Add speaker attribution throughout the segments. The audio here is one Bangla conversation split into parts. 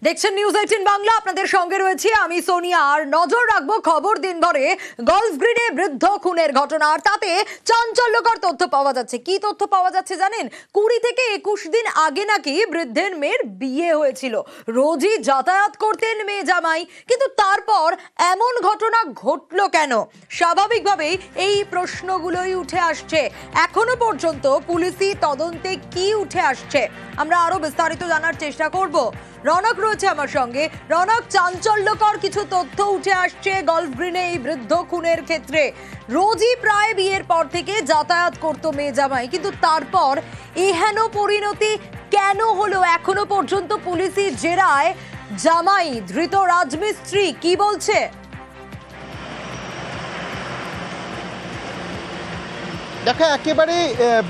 Speaker 1: দেখছেন নিউজ 18 বাংলা, আপনাদের সঙ্গে রয়েছে আমি সোনিয়া। আর নজর রাখবো খবর দিন ধরে গলফ গ্রিনে বৃদ্ধ খুনের ঘটনা। আর তাতে চাঞ্চল্যকর তথ্য পাওয়া যাচ্ছে। কি তথ্য পাওয়া যাচ্ছে জানেন? 20 থেকে 21 দিন আগে নাকি বৃদ্ধের মেয়ের বিয়ে হয়েছিল। রোজই যাতায়াত করতেন মেয়ে জামাই, কিন্তু তারপর এমন ঘটনা ঘটলো কেন? স্বাভাবিকভাবেই এই প্রশ্নগুলোই উঠে আসছে। এখনো পর্যন্ত পুলিশি তদন্তে কি উঠে আসছে আমরা আরো বিস্তারিত জানার চেষ্টা করব। রনক রয়েছে আমার সঙ্গে। রনক, চাঞ্চল্যকর কিছু তথ্য উঠে আসছে গলফ গ্রিনে এই বৃদ্ধ খুনের ক্ষেত্রে। রোজই প্রায় বিয়ের পর থেকে যাতায়াত করতো মেয়ে জামাই, কিন্তু তারপর এহেন পরিণতি কেন হলো? এখনো পর্যন্ত পুলিশি জেরায় জামাই ধৃত রাজমিস্ত্রি কি বলছে?
Speaker 2: দেখা একেবারে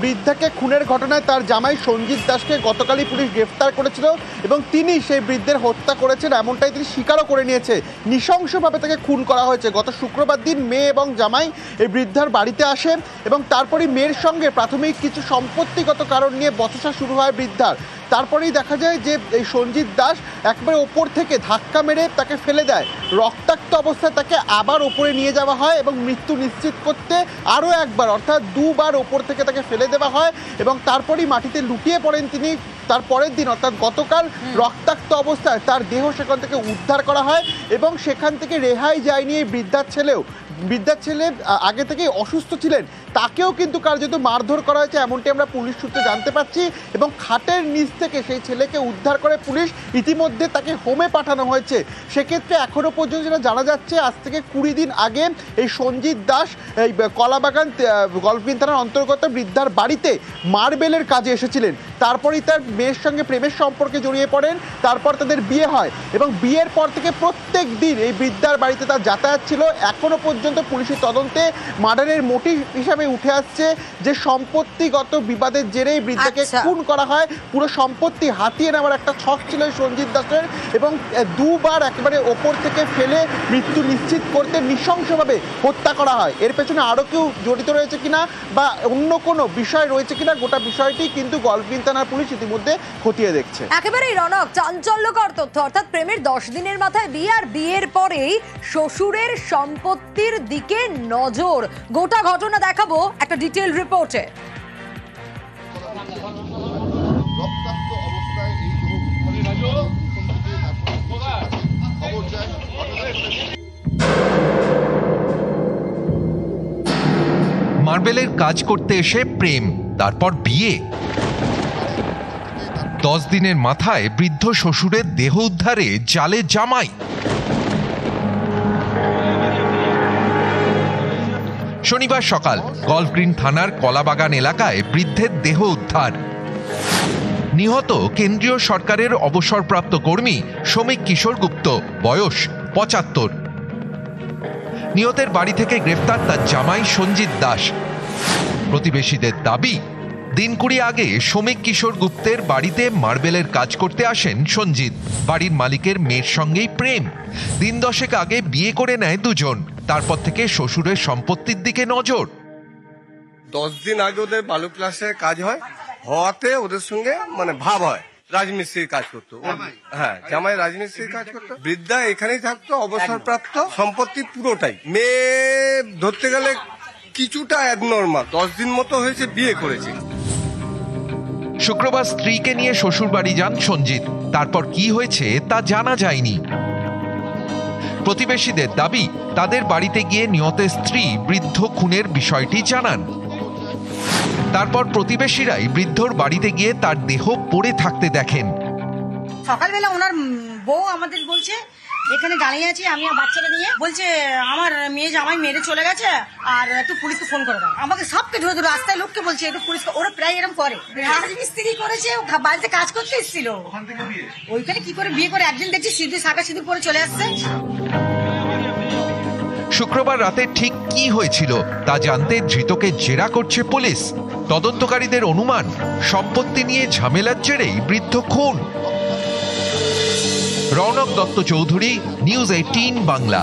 Speaker 2: বৃদ্ধাকে খুনের ঘটনায় তার জামাই সঞ্জিত দাসকে গতকালই পুলিশ গ্রেফতার করেছিল এবং তিনি সেই বৃদ্ধের হত্যা করেছেন এমনটাই তিনি স্বীকারও করে নিয়েছে। নৃশংসভাবে তাকে খুন করা হয়েছে। গত শুক্রবার দিন মেয়ে এবং জামাই এই বৃদ্ধার বাড়িতে আসে এবং তারপরেই মেয়ের সঙ্গে প্রাথমিক কিছু সম্পত্তিগত কারণ নিয়ে বচসা শুরু হয় বৃদ্ধার। তারপরেই দেখা যায় যে এই সঞ্জিত দাস একবারে ওপর থেকে ধাক্কা মেরে তাকে ফেলে দেয়। রক্তাক্ত অবস্থায় তাকে আবার ওপরে নিয়ে যাওয়া হয় এবং মৃত্যু নিশ্চিত করতে আরও একবার অর্থাৎ দুবার ওপর থেকে তাকে ফেলে দেওয়া হয় এবং তারপরেই মাটিতে লুটিয়ে পড়েন তিনি। তার পরের দিন অর্থাৎ গতকাল রক্তাক্ত অবস্থায় তার দেহ সেখান থেকে উদ্ধার করা হয় এবং সেখান থেকে রেহাই যায়নি এই বৃদ্ধার ছেলে আগে থেকেই অসুস্থ ছিলেন, তাকেও কিন্তু কার্যত মারধর করা হয়েছে এমনটি আমরা পুলিশ সূত্রে জানতে পারছি। এবং খাটের নিচ থেকে সেই ছেলেকে উদ্ধার করে পুলিশ ইতিমধ্যে তাকে হোমে পাঠানো হয়েছে। সেক্ষেত্রে এখনও পর্যন্ত যেটা জানা যাচ্ছে, আজ থেকে 20 দিন আগে এই সঞ্জিত দাস এই কলাবাগান গলফগ্রিন থানার অন্তর্গত বৃদ্ধার বাড়িতে মার্বেলের কাজে এসেছিলেন। তারপরেই তার মেয়ের সঙ্গে প্রেমের সম্পর্কে জড়িয়ে পড়েন। তারপর তাদের বিয়ে হয় এবং বিয়ের পর থেকে প্রত্যেক দিন এই বৃদ্ধার বাড়িতে তার যাতায়াত ছিল। এখনও পর্যন্ত পুলিশের তদন্তে মার্ডারের মোটিভ হিসাবে উঠে আসছে যে সম্পত্তিগত বিবাদের জেরেই বৃদ্ধাকে খুন করা হয়। পুরো সম্পত্তি হাতিয়ে নেওয়ার একটা ছক ছিল সঞ্জিত দাসের এবং দুবার একেবারে ওপর থেকে ফেলে মৃত্যু নিশ্চিত করতে নৃশংসভাবে হত্যা করা হয়। এর পেছনে আরও কেউ জড়িত রয়েছে কিনা বা অন্য কোনো বিষয় রয়েছে কিনা, গোটা বিষয়টি কিন্তু গলফগ্রিন থানার পুলিশ ইতিমধ্যে খতিয়ে দেখছে।
Speaker 1: একেবারেই রনক, চাঞ্চল্যকর তথ্য। অর্থাৎ প্রেমের 10 দিনের মাথায় বিয়ে, আর বিয়ের পরেই শ্বশুরের সম্পত্তির দিকে নজর। গোটা ঘটনা দেখাবো একটা ডিটেইল রিপোর্টে।
Speaker 3: মার্বেলের কাজ করতে এসে প্রেম, তারপর বিয়ে। 10 দিনের মাথায় বৃদ্ধ শ্বশুরের দেহ উদ্ধারে জালে জামাই। শনিবার সকাল গলফগ্রিন থানার কলাবাগান এলাকায় বৃদ্ধের দেহ উদ্ধার। নিহত কেন্দ্রীয় সরকারের অবসরপ্রাপ্ত কর্মী শ্রমিক কিশোর গুপ্ত, বয়স 75। নিহতের বাড়ি থেকে গ্রেফতার তার জামাই সঞ্জিত দাস। প্রতিবেশীদের দাবি, দিন 20 আগে শ্রমিক কিশোর গুপ্তের বাড়িতে মার্বেলের কাজ করতে আসেন সঞ্জিত। বাড়ির মালিকের মেয়ের সঙ্গেই প্রেম। দিন 10 আগে বিয়ে করে নেয় দুজন। তারপর থেকে শ্বশুরের সম্পত্তির দিকে নজর।
Speaker 4: 10 দিন আগে ওদের বালু ক্লাসের কাজ হয়, হওয়াতে ওদের সঙ্গে ভাব হয়, রাজমিস্ত্রির কাজ করতো। হ্যাঁ, জামাই রাজমিস্ত্রির কাজ করতো। বৃদ্ধা এখানেই থাকতো, অবসরপ্রাপ্ত। সম্পত্তি পুরোটাই মেয়ে ধরতে গেলে কিছুটা অ্যাবনর্মাল। 10 দিন মতো হয়েছে বিয়ে করেছে।
Speaker 3: শুক্রবার স্ত্রীকে নিয়ে শ্বশুর বাড়ি যান সঞ্জিত। তারপর কি হয়েছে তা জানা যায়নি। প্রতিবেশীদের দাবি, তাদের বাড়িতে গিয়ে নিহতের স্ত্রী বৃদ্ধ খুনের বিষয়টি জানান। তারপর প্রতিবেশীরাই বৃদ্ধর বাড়িতে গিয়ে তার দেহ পড়ে থাকতে দেখেন।
Speaker 5: সকালবেলা ওনার বউ আমাদের বলছে, এখানে দাঁড়িয়ে আছি আমি আর বাচ্চাটা নিয়ে, বলছে আমার মেয়ে জামাই মেরে চলে গেছে আর একটু পুলিশকে ফোন করে দাও। আমাকে সবকে ধরে ধরে রাস্তায় লোককে বলছে একটু পুলিশকে। ওরা প্রায় এরকম করে, রাজমিস্ত্রি করেছে, বাড়িতে কাজ করতে এসেছিল। ওইখানে কি করে বিয়ে করে একদিন দেখছি সিঁদুর শাঁখা সিঁদুর পরে চলে আসছে।
Speaker 3: শুক্রবার রাতে ঠিক কি হয়েছিল তা জানতে ধৃতকে জেরা করছে পুলিশ। তদন্তকারীদের অনুমান, সম্পত্তি নিয়ে ঝামেলার জেরেই বৃদ্ধ খুন। রৌনক দত্ত চৌধুরী, নিউজ 18 বাংলা।